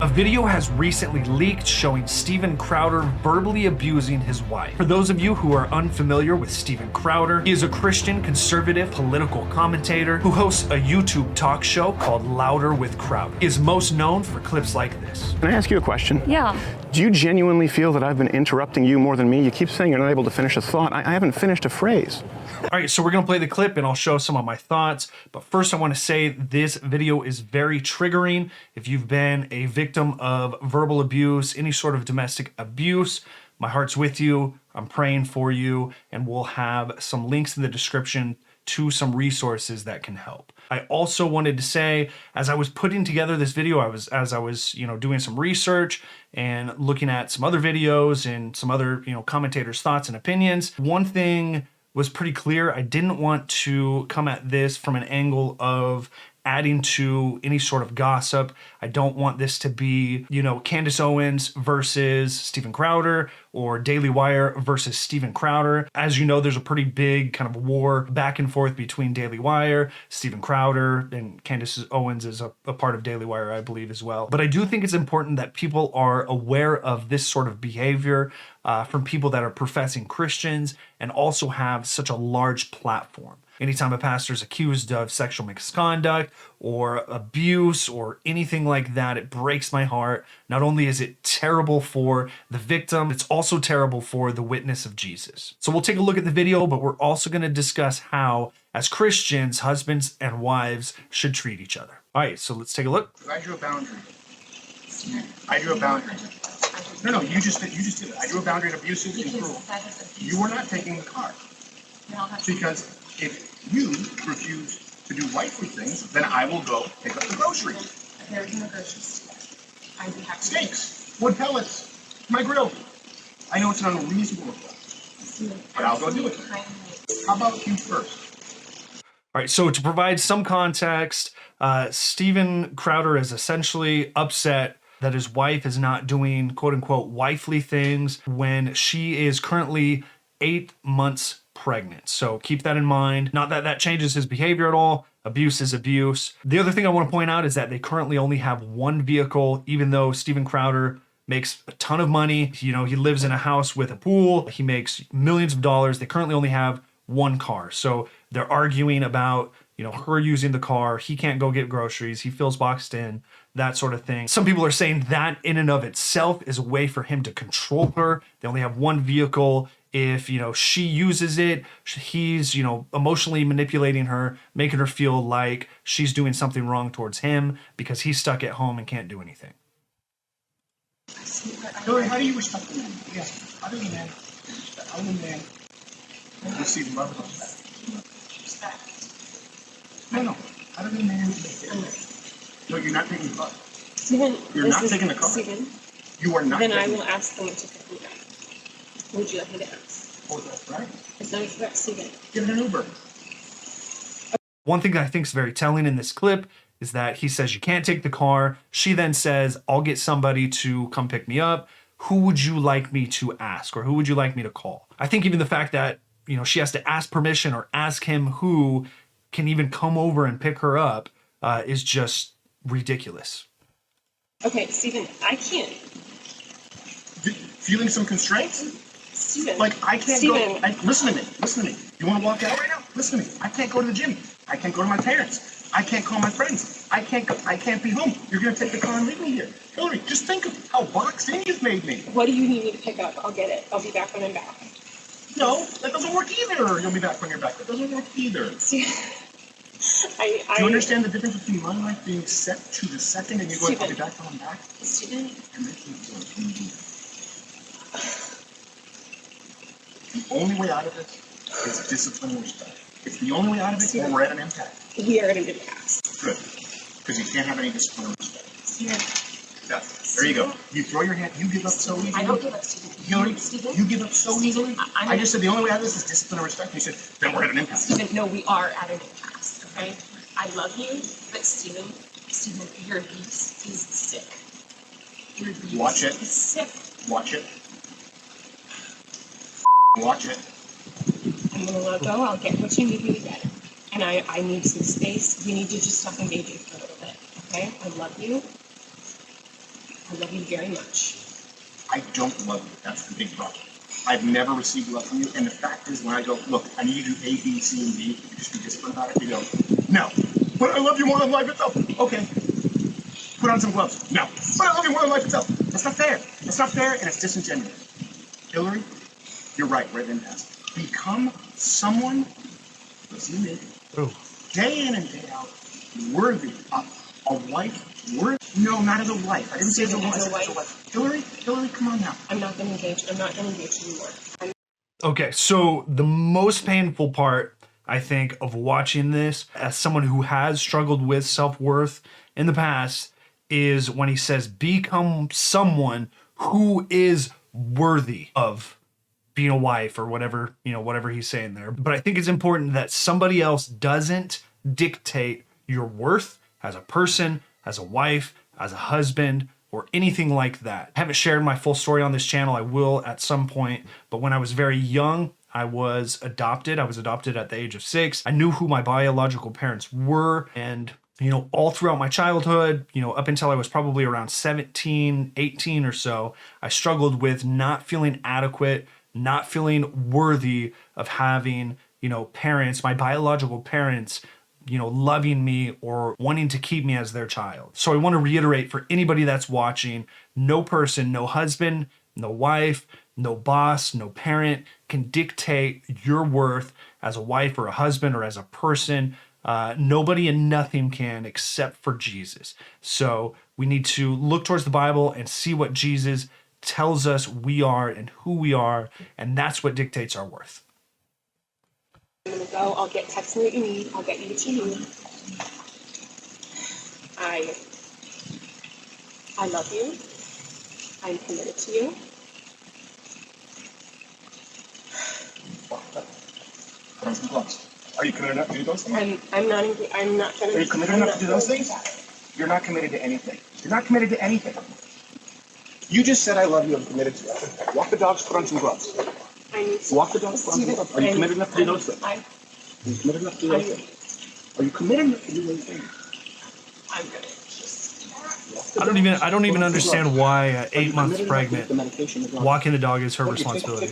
video has recently leaked showing Steven Crowder verbally abusing his wife. For those of you who are unfamiliar with Steven Crowder, he is a Christian conservative political commentator who hosts a YouTube talk show called Louder with Crowder. He is most known for clips like this. Can I ask you a question? Yeah. Do you genuinely feel that I've been interrupting you more than me? You keep saying you're not able to finish a thought. I haven't finished a phrase. All right, so we're gonna play the clip and I'll show some of my thoughts. But first I wanna say this video is very triggering. If you've been a victim of verbal abuse, any sort of domestic abuse, my heart's with you. I'm praying for you, and we'll have some links in the description to some resources that can help. I also wanted to say, as I was putting together this video, as I was doing some research and looking at some other videos and some other commentators' thoughts and opinions, one thing was pretty clear. I didn't want to come at this from an angle of adding to any sort of gossip. I don't want this to be, Candace Owens versus Steven Crowder or Daily Wire versus Steven Crowder. As you know, there's a pretty big kind of war back and forth between Daily Wire, Steven Crowder, and Candace Owens is a part of Daily Wire, I believe, as well. But I do think it's important that people are aware of this sort of behavior from people that are professing Christians and also have such a large platform. Anytime a pastor is accused of sexual misconduct or abuse or anything like that, it breaks my heart. Not only is it terrible for the victim, it's also terrible for the witness of Jesus. So we'll take a look at the video, but we're also going to discuss how, as Christians, husbands and wives should treat each other. All right, so let's take a look. I drew a boundary. I drew a boundary. No, you just did it. I drew a boundary of abusive and cruel. You were not taking the car. Because if you refuse to do wifely things, then I will go pick up the groceries. There is no groceries. I'd be happy. Steaks, wood pellets, my grill. I know it's an unreasonable request, but I'll go do it. How about you first? All right, so to provide some context, Steven Crowder is essentially upset that his wife is not doing quote-unquote wifely things when she is currently 8 months pregnant. So keep that in mind. Not that that changes his behavior at all. Abuse is abuse. The other thing I want to point out is that they currently only have one vehicle, even though Steven Crowder makes a ton of money. He lives in a house with a pool. He makes millions of dollars. They currently only have one car. So they're arguing about, her using the car. He can't go get groceries. He feels boxed in, that sort of thing. Some people are saying that in and of itself is a way for him to control her. They only have one vehicle. If, she uses it, he's, emotionally manipulating her, making her feel like she's doing something wrong towards him because he's stuck at home and can't do anything. Hilary, how do you respect the man? Yes. How do you man respect? How do you man receive love and respect? No. How do you man respect? No, you're not taking the car. Steven, you're not taking the car. Steven, you are not. Then I will ask them to pick me up. Would you like me to ask? Oh, that's right. It's not correct, Steven. Give it an Uber. One thing that I think is very telling in this clip is that he says you can't take the car. She then says, I'll get somebody to come pick me up. Who would you like me to ask, or who would you like me to call? I think even the fact that, she has to ask permission or ask him who can even come over and pick her up is just ridiculous. Okay, Steven, I can't. Feeling some constraints? Steven. Like, I can't Steven. go. Listen to me. You want to walk out right now? Listen to me. I can't go to the gym. I can't go to my parents. I can't call my friends. I can't be home. You're going to take the car and leave me here. Hilary, just think of how boxed in you've made me. What do you need me to pick up? I'll get it. I'll be back when I'm back. No, that doesn't work either. You'll be back when you're back. That doesn't work either. Steven, Do you understand the difference between my life being set to the second and you going, I'll be back when I'm back? Steven. And making it so the only way out of this is discipline and respect. It's the only way out of it, or we're at an impasse. We are at an impasse. Good. Because you can't have any discipline or respect. Steven. Yeah. There you go. You throw your hand, you give up so easily. I don't give up, Steven. Hilary, Steven? you give up so easily. I just said the only way out of this is discipline and respect. You said, then we're at an impasse. Steven, no, we are at an impasse, okay? I love you, but Steven, your abuse is sick. Your abuse Watch it. is sick. Watch it. Watch it. I'm gonna let go. I'll get what you need me to get. And I need some space. We need to just stop engaging for a little bit, okay? I love you. I love you very much. I don't love you. That's the big problem. I've never received love from you. And the fact is, when I go, look, I need you to do A, B, C, and D, you just be disciplined about it, you go, no. But I love you more than life itself. Okay. Put on some gloves. No. But I love you more than life itself. That's not fair. That's not fair, and it's disingenuous. Hilary, you're right in past. Become someone, listen to me, Ooh. day in and day out, worthy of a wife. No, not as a wife. I didn't say as a wife. As a wife. Hilary, come on now. I'm not going to engage anymore. Okay, so the most painful part, I think, of watching this as someone who has struggled with self-worth in the past is when he says, become someone who is worthy of being a wife or whatever, whatever he's saying there. But I think it's important that somebody else doesn't dictate your worth as a person, as a wife, as a husband, or anything like that. I haven't shared my full story on this channel. I will at some point, but when I was very young, I was adopted. I was adopted at the age of 6. I knew who my biological parents were, and all throughout my childhood, up until I was probably around 17, 18 or so, I struggled with not feeling adequate, not feeling worthy of having, parents, my biological parents, loving me or wanting to keep me as their child. So I want to reiterate for anybody that's watching, no person, no husband, no wife, no boss, no parent can dictate your worth as a wife or a husband or as a person. Nobody and nothing can except for Jesus. So we need to look towards the Bible and see what Jesus tells us we are and who we are, and that's what dictates our worth. I'm going to go. I'll text me what you need. I'll get you what you need. I love you. I'm committed to you. Put on some gloves. Are you committed enough to do those things? I'm not going to. Are you committed enough to do those things? You're not committed to anything. You're not committed to anything. You just said I love you. I'm committed to you. Walk the dogs. Put on some gloves. Walk the dogs. Put on some gloves. Are you committed enough to do those things? Are you committed enough to do those things? Are you committed enough to do those things? I'm good. I don't even understand why 8 months pregnant, walking the dog is her responsibility.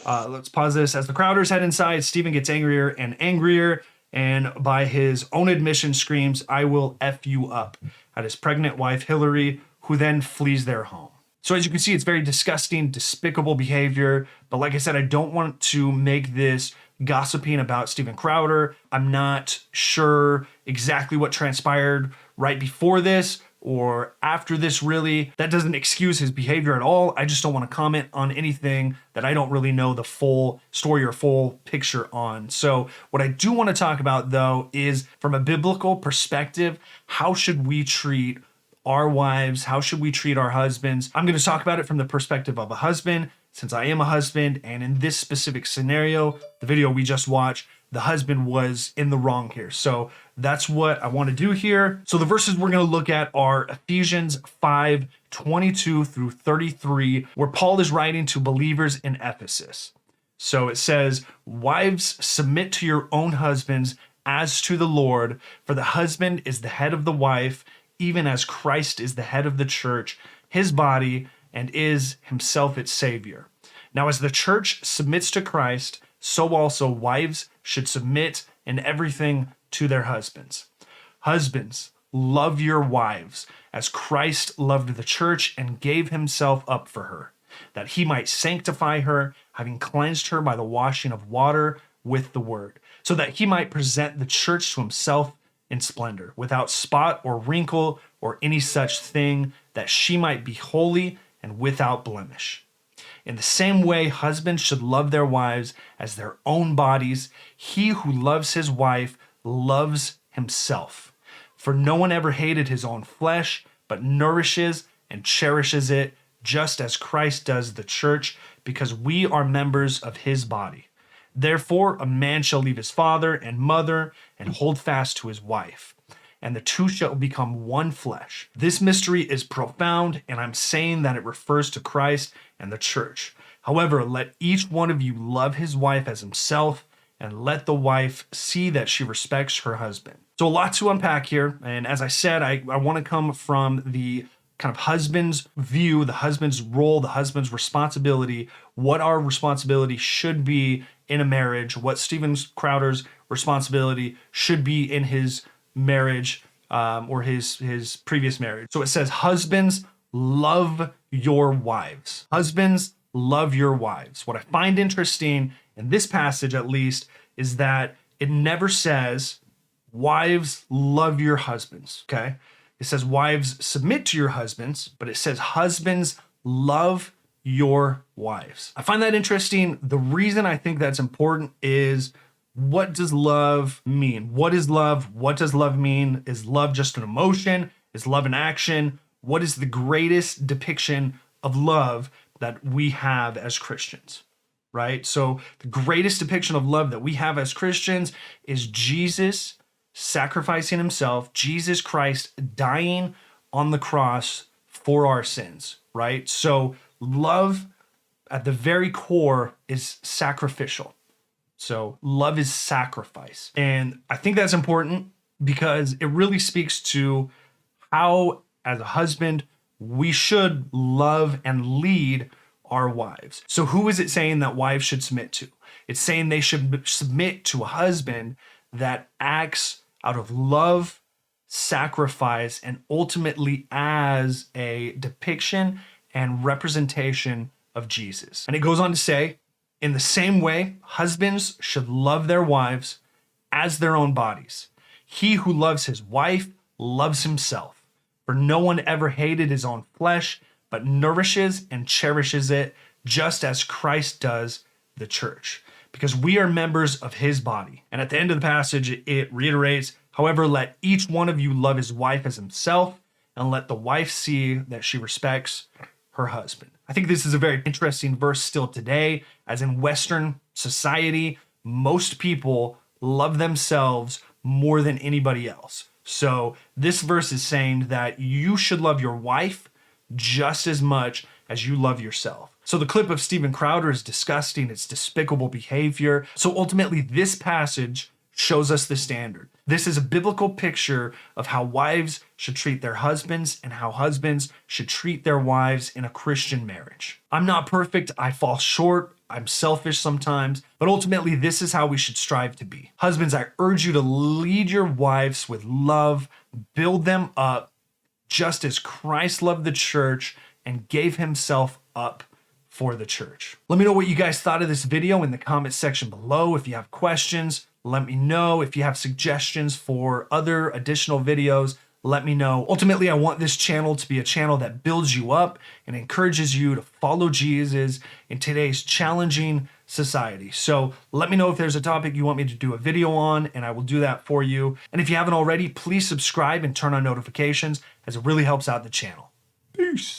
Let's pause this. As the Crowders head inside, Stephen gets angrier and angrier, and by his own admission screams, "I will F you up," at his pregnant wife, Hilary, who then flees their home. So as you can see, it's very disgusting, despicable behavior. But like I said, I don't want to make this gossiping about Stephen Crowder. I'm not sure exactly what transpired right before this or after this, really. That doesn't excuse his behavior at all. I just don't want to comment on anything that I don't really know the full story or full picture on. So what I do want to talk about, though, is from a biblical perspective, how should we treat our wives? How should we treat our husbands? I'm going to talk about it from the perspective of a husband, since I am a husband, and in this specific scenario, the video we just watched, the husband was in the wrong here. So that's what I want to do here. So the verses we're going to look at are Ephesians 5:22 through 33, where Paul is writing to believers in Ephesus. So it says, "Wives, submit to your own husbands as to the Lord, for the husband is the head of the wife, even as Christ is the head of the church, his body, and is himself its Savior. Now, as the church submits to Christ, so also wives should submit in everything to their husbands. Husbands, love your wives, as Christ loved the church and gave himself up for her, that he might sanctify her, having cleansed her by the washing of water with the word, so that he might present the church to himself in splendor, without spot or wrinkle or any such thing, that she might be holy and without blemish. In the same way, husbands should love their wives as their own bodies. He who loves his wife loves himself. For no one ever hated his own flesh, but nourishes and cherishes it, just as Christ does the church, because we are members of his body. Therefore, a man shall leave his father and mother and hold fast to his wife, and the two shall become one flesh. This mystery is profound, and I'm saying that it refers to Christ and the church. However, let each one of you love his wife as himself, and let the wife see that she respects her husband." So a lot to unpack here. And as I said, I want to come from the kind of husband's view, the husband's role, the husband's responsibility, what our responsibility should be in a marriage, what Steven Crowder's responsibility should be in his marriage or his previous marriage. So it says, husbands, love your wives. Husbands, love your wives. What I find interesting in this passage, at least, is that it never says, wives, love your husbands, okay? It says, wives, submit to your husbands, but it says, husbands, love your wives. I find that interesting. The reason I think that's important is, what does love mean? What is love? What does love mean? Is love just an emotion? Is love an action? What is the greatest depiction of love that we have as Christians, right? So the greatest depiction of love that we have as Christians is Jesus sacrificing himself, Jesus Christ dying on the cross for our sins, right? So love at the very core is sacrificial. So love is sacrifice. And I think that's important because it really speaks to how, as a husband, we should love and lead our wives. So who is it saying that wives should submit to? It's saying they should submit to a husband that acts out of love, sacrifice, and ultimately as a depiction and representation of Jesus. And it goes on to say, in the same way, husbands should love their wives as their own bodies. He who loves his wife loves himself. For no one ever hated his own flesh, but nourishes and cherishes it, just as Christ does the church, because we are members of his body. And at the end of the passage, it reiterates, however, let each one of you love his wife as himself, and let the wife see that she respects her husband. I think this is a very interesting verse still today, as in Western society, most people love themselves more than anybody else. So this verse is saying that you should love your wife just as much as you love yourself. So the clip of Steven Crowder is disgusting. It's despicable behavior. So ultimately, this passage shows us the standard. This is a biblical picture of how wives should treat their husbands and how husbands should treat their wives in a Christian marriage. I'm not perfect. I fall short. I'm selfish sometimes, but ultimately this is how we should strive to be. Husbands, I urge you to lead your wives with love, build them up, just as Christ loved the church and gave himself up for the church. Let me know what you guys thought of this video in the comment section below. If you have questions, let me know. If you have suggestions for other additional videos, let me know. Ultimately, I want this channel to be a channel that builds you up and encourages you to follow Jesus in today's challenging society. So let me know if there's a topic you want me to do a video on, and I will do that for you. And if you haven't already, please subscribe and turn on notifications, as it really helps out the channel. Peace.